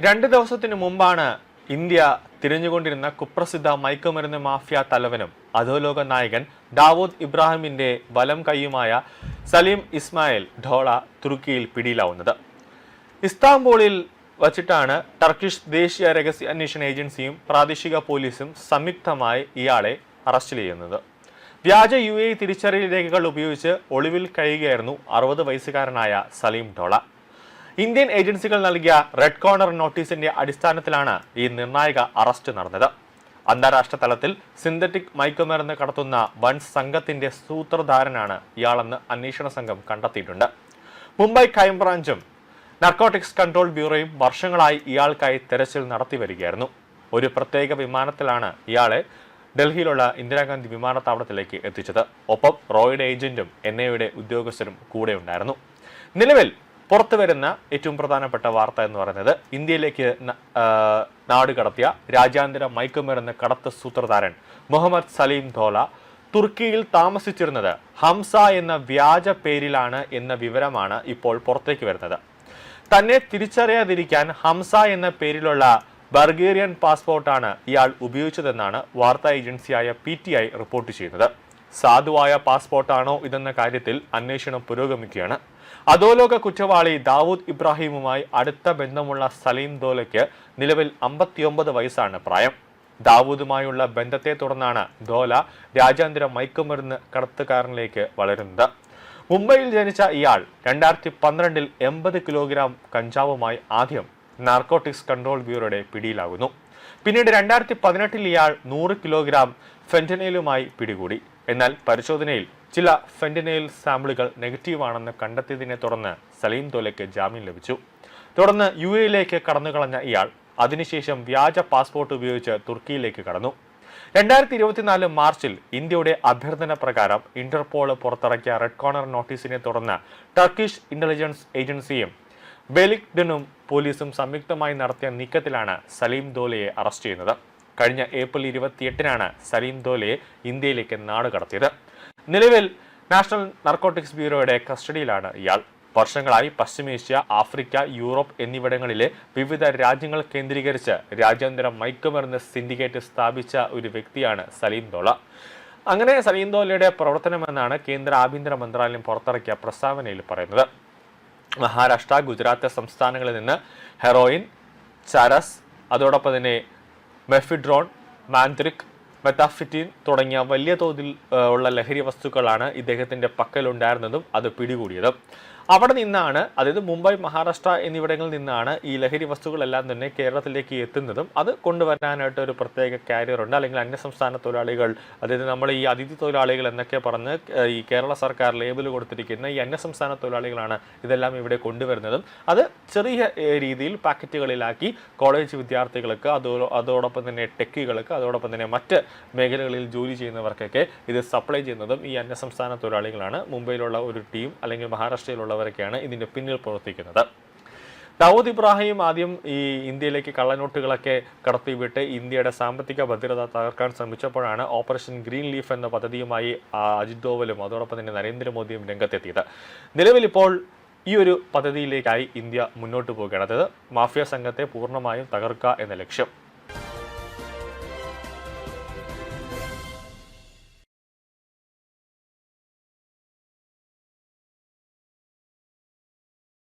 2 ദിവസത്തിനു മുമ്പാണ് ഇന്ത്യ തിരഞ്ഞുകൊണ്ടിരുന്ന കുപ്രസിദ്ധ മയക്കുമരുന്ന് മാഫിയ തലവനും അധോലോക നായകൻ ദാവൂദ് ഇബ്രാഹിമിന്റെ വലം കൈയുമായ സലീം ഇസ്മായിൽ ഢോള തുർക്കിയിൽ പിടിയിലാവുന്നത്. ഇസ്താംബൂളിൽ വച്ചിട്ടാണ് ടർക്കിഷ് ദേശീയ രഹസ്യ അന്വേഷണ ഏജൻസിയും പ്രാദേശിക പോലീസും സംയുക്തമായി ഇയാളെ അറസ്റ്റ് ചെയ്യുന്നത്. വ്യാജ UAE തിരിച്ചറിയൽ രേഖകൾ ഉപയോഗിച്ച് ഒളിവിൽ കഴിയുകയായിരുന്നു 60 വയസ്സുകാരനായ സലീം ഢോള. ഇന്ത്യൻ ഏജൻസികൾ നൽകിയ റെഡ് കോർണർ നോട്ടീസിന്റെ അടിസ്ഥാനത്തിലാണ് ഈ നിർണായക അറസ്റ്റ് നടന്നത്. അന്താരാഷ്ട്ര തലത്തിൽ സിന്തറ്റിക് മയക്കുമരുന്ന് കടത്തുന്ന വൻ സംഘത്തിന്റെ സൂത്രധാരനാണ് ഇയാളെന്ന് അന്വേഷണ സംഘം കണ്ടെത്തിയിട്ടുണ്ട്. മുംബൈ ക്രൈംബ്രാഞ്ചും നാർക്കോട്ടിക്സ് കൺട്രോൾ ബ്യൂറോയും വർഷങ്ങളായി ഇയാൾക്കായി തെരച്ചിൽ നടത്തി വരികയായിരുന്നു. ഒരു പ്രത്യേക വിമാനത്തിലാണ് ഇയാളെ ഡൽഹിയിലുള്ള ഇന്ദിരാഗാന്ധി വിമാനത്താവളത്തിലേക്ക് എത്തിച്ചത്. ഒപ്പം റോയുടെ ഏജന്റും NIA ഉദ്യോഗസ്ഥരും കൂടെ ഉണ്ടായിരുന്നു. നിലവിൽ പുറത്തുവരുന്ന ഏറ്റവും പ്രധാനപ്പെട്ട വാർത്ത എന്ന് പറയുന്നത് ഇന്ത്യയിലേക്ക് നാട് കടത്തിയ രാജ്യാന്തര മയക്കുമരുന്ന് കടത്ത് സൂത്രധാരൻ മുഹമ്മദ് സലീം ഢോള തുർക്കിയിൽ താമസിച്ചിരുന്നത് ഹംസ എന്ന വ്യാജ പേരിലാണ് എന്ന വിവരമാണ് ഇപ്പോൾ പുറത്തേക്ക് വരുന്നത്. തന്നെ തിരിച്ചറിയാതിരിക്കാൻ ഹംസ എന്ന പേരിലുള്ള ബൾഗേറിയൻ പാസ്പോർട്ടാണ് ഇയാൾ ഉപയോഗിച്ചതെന്നാണ് വാർത്താ ഏജൻസിയായ PTI റിപ്പോർട്ട് ചെയ്യുന്നത്. സാധുവായ പാസ്പോർട്ടാണോ ഇതെന്ന കാര്യത്തിൽ അന്വേഷണം പുരോഗമിക്കുകയാണ്. അധോലോക കുറ്റവാളി ദാവൂദ് ഇബ്രാഹിമുമായി അടുത്ത ബന്ധമുള്ള സലീം ഢോളയ്ക്ക് നിലവിൽ 59 വയസ്സാണ് പ്രായം. ദാവൂദുമായുള്ള ബന്ധത്തെ തുടർന്നാണ് ഢോള രാജ്യാന്തര മയക്കുമരുന്ന് കടത്തുകാരനിലേക്ക് വളരുന്നത്. മുംബൈയിൽ ജനിച്ച ഇയാൾ 2012 80 കിലോഗ്രാം കഞ്ചാവുമായി ആദ്യം നാർക്കോട്ടിക്സ് കൺട്രോൾ ബ്യൂറോയുടെ പിടിയിലാകുന്നു. പിന്നീട് 2018 ഇയാൾ 100 കിലോഗ്രാം ഫെന്റനൈലുമായി പിടികൂടി. എന്നാൽ പരിശോധനയിൽ ചില ഫെന്റനൈൽ സാമ്പിളുകൾ നെഗറ്റീവാണെന്ന് കണ്ടെത്തിയതിനെ തുടർന്ന് സലീം ഢോളയ്ക്ക് ജാമ്യം ലഭിച്ചു. തുടർന്ന് UAE കടന്നുകളഞ്ഞ ഇയാൾ അതിനുശേഷം വ്യാജ പാസ്പോർട്ട് ഉപയോഗിച്ച് തുർക്കിയിലേക്ക് കടന്നു. 2024 മാർച്ചിൽ ഇന്ത്യയുടെ അഭ്യർത്ഥന പ്രകാരം ഇന്റർപോൾ പുറത്തിറക്കിയ റെഡ് കോർണർ നോട്ടീസിനെ തുടർന്ന് ടർക്കിഷ് ഇന്റലിജൻസ് ഏജൻസിയും ബെലിക്ഡനും പോലീസും സംയുക്തമായി നടത്തിയ നീക്കത്തിലാണ് സലീം ഢോളയെ അറസ്റ്റ് ചെയ്യുന്നത്. കഴിഞ്ഞ ഏപ്രിൽ 28-നാണ് സലീം ഢോളയെ ഇന്ത്യയിലേക്ക് നാട് കടത്തിയത്. നിലവിൽ നാഷണൽ നാർക്കോട്ടിക്സ് ബ്യൂറോയുടെ കസ്റ്റഡിയിലാണ് ഇയാൾ. വർഷങ്ങളായി പശ്ചിമേഷ്യ, ആഫ്രിക്ക, യൂറോപ്പ് എന്നിവിടങ്ങളിലെ വിവിധ രാജ്യങ്ങൾ കേന്ദ്രീകരിച്ച് രാജ്യാന്തര മയക്കുമരുന്ന് സിൻഡിക്കേറ്റ് സ്ഥാപിച്ച ഒരു വ്യക്തിയാണ് സലീം ഢോള. അങ്ങനെ സലീം ഢോളയുടെ പ്രവർത്തനമെന്നാണ് കേന്ദ്ര ആഭ്യന്തര മന്ത്രാലയം പുറത്തിറക്കിയ പ്രസ്താവനയിൽ പറയുന്നത്. മഹാരാഷ്ട്ര, ഗുജറാത്ത് സംസ്ഥാനങ്ങളിൽ നിന്ന് ഹെറോയിൻ, ചരസ്, അതോടൊപ്പം തന്നെ മെഫിഡ്രോൺ, മാന്ത്രിക്, മെത്താഫിറ്റിൻ തുടങ്ങിയ വലിയ തോതിൽ ഉള്ള ലഹരി വസ്തുക്കളാണ് ഇദ്ദേഹത്തിന്റെ പക്കലുണ്ടായിരുന്നതും അത് പിടികൂടിയതും. അവിടെ നിന്നാണ്, അതായത് മുംബൈ, മഹാരാഷ്ട്ര എന്നിവിടങ്ങളിൽ നിന്നാണ് ഈ ലഹരി വസ്തുക്കളെല്ലാം തന്നെ കേരളത്തിലേക്ക് എത്തുന്നതും. അത് കൊണ്ടുവരാനായിട്ട് ഒരു പ്രത്യേക കാരിയർ ഉണ്ട്, അല്ലെങ്കിൽ അന്യസംസ്ഥാന തൊഴിലാളികൾ, അതായത് നമ്മൾ ഈ അതിഥി തൊഴിലാളികൾ എന്നൊക്കെ പറഞ്ഞ് ഈ കേരള സർക്കാർ ലേബൽ കൊടുത്തിരിക്കുന്ന ഈ അന്യസംസ്ഥാന തൊഴിലാളികളാണ് ഇതെല്ലാം ഇവിടെ കൊണ്ടുവരുന്നതും. അത് ചെറിയ രീതിയിൽ പാക്കറ്റുകളിലാക്കി കോളേജ് വിദ്യാർത്ഥികൾക്ക്, അതോടൊപ്പം തന്നെ ടെക്കികൾക്ക്, അതോടൊപ്പം തന്നെ മറ്റ് മേഖലകളിൽ ജോലി ചെയ്യുന്നവർക്കൊക്കെ ഇത് സപ്ലൈ ചെയ്യുന്നതും ഈ അന്യസംസ്ഥാന തൊഴിലാളികളാണ്. മുംബൈയിലുള്ള ഒരു ടീം അല്ലെങ്കിൽ മഹാരാഷ്ട്രയിലുള്ളവരൊക്കെയാണ് ഇതിന്റെ പിന്നിൽ പ്രവർത്തിക്കുന്നത്. ദാവൂദ് ഇബ്രാഹിം ആദ്യം ഈ ഇന്ത്യയിലേക്ക് കള്ളനോട്ടുകളൊക്കെ കടത്തിവിട്ട് ഇന്ത്യയുടെ സാമ്പത്തിക ഭദ്രത തകർക്കാൻ ശ്രമിച്ചപ്പോഴാണ് ഓപ്പറേഷൻ ഗ്രീൻ ലീഫ് എന്ന പദ്ധതിയുമായി അജിത് ഡോവലും അതോടൊപ്പം തന്നെ നരേന്ദ്രമോദിയും രംഗത്തെത്തിയത്. നിലവിൽ ഇപ്പോൾ ഈ ഒരു പദ്ധതിയിലേക്കായി ഇന്ത്യ മുന്നോട്ട് പോവുകയാണ്. അതായത് മാഫിയ സംഘത്തെ പൂർണ്ണമായും തകർക്കുക എന്ന ലക്ഷ്യം.